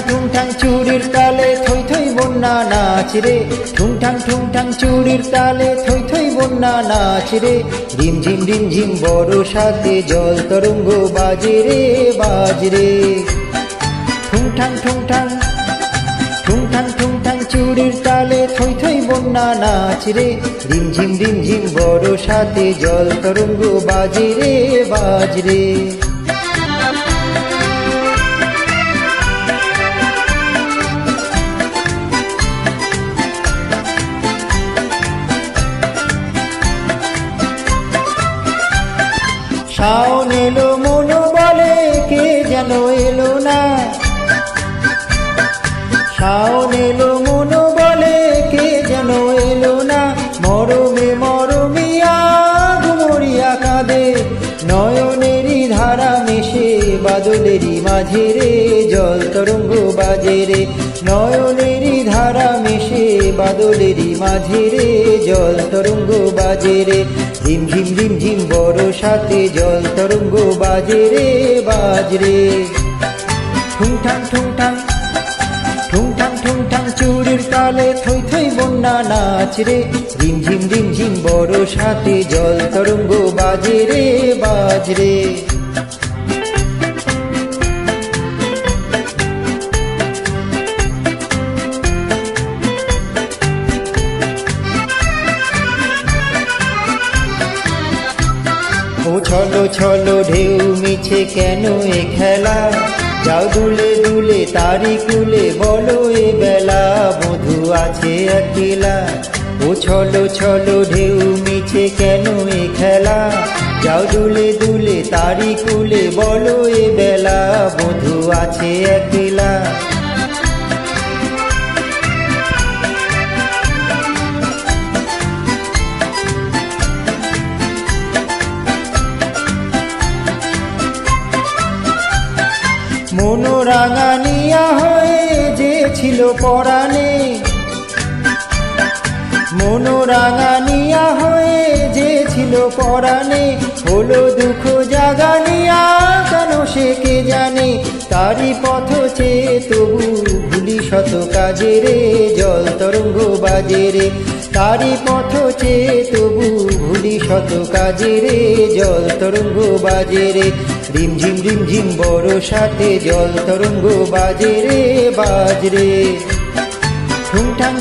ঠুংঠাং চুড়ির তালে থই থই বন্যা নাচ রে, ঠুংঠাং চুড়ির তালে থই থই বন্যা নাচ রে। রিমঝিম বর্ষাতে জল তরঙ্গ বাজে রে বাজরে। ঠুংঠাং চুড়ির তালে থই থই বন্যা নাচ রে। রিমঝিম বর্ষাতে জল তরঙ্গ বাজে রে বাজরে। শাওন এলো মন বলে কে যেন এলো না, শাওন এলো মন বলে কে যেন এলো না। মরমে মরমিয়া ঘুমরিয়া কাঁদে, নয়নেরই ধারা মিশে বাদলেরই মাঝে রে জল তরঙ্গ বাজে রে। নয়নেরই ধারা মিশে বাদলেরই মাঝে রে জল তরঙ্গ বাজে রে। রিমঝিম বর্ষাতে জল তরঙ্গ বাজে রে বাজরে। ঠুংঠাং চুড়ির তালে থই থই বন্যা নাচ রে। রিমঝিম বর্ষাতে জল তরঙ্গ বাজে রে বাজরে। ও ছলো ছলো ঢেউ মিছে কেন এ খেলা, যাও দুলে দুলে তারি কুলে বলো এ বেলা বধূ আছে একলা। ও ছলো ছলো ঢেউ মিছে কেন এ খেলা, যাও দুলে দুলে তারি কুলে বলো এ বেলা বধূ আছে একলা। মনোরাঙানিয়া হয়ে যে ছিল পরাণে, মনোরাঙানিয়া হয়ে যে ছিল পরাণে। হলো দুঃখ জাগানিয়া কেন সে কে জানে, তারি পথ চেয়ে তবু ভুলি শত কাজে রে জল তরঙ্গ বাজে রে। তারি পথ চেয়ে তবু ভুলি শত কাজে রে জল তরঙ্গ বাজে রে। রিমঝিম বর্ষাতে জল তরঙ্গ বাজে রে বাজরে। ঠুংঠাং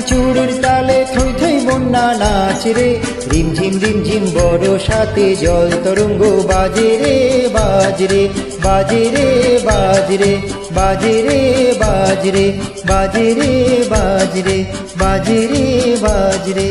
চুড়ির তালে থই থই বন্যা নাচ রে। রিমঝিম বর্ষাতে জল তরঙ্গ বাজে রে বাজরে। বাজে রে বাজরে, বাজে রে বাজরে, বাজে রে বাজরে, বাজে রে বাজরে।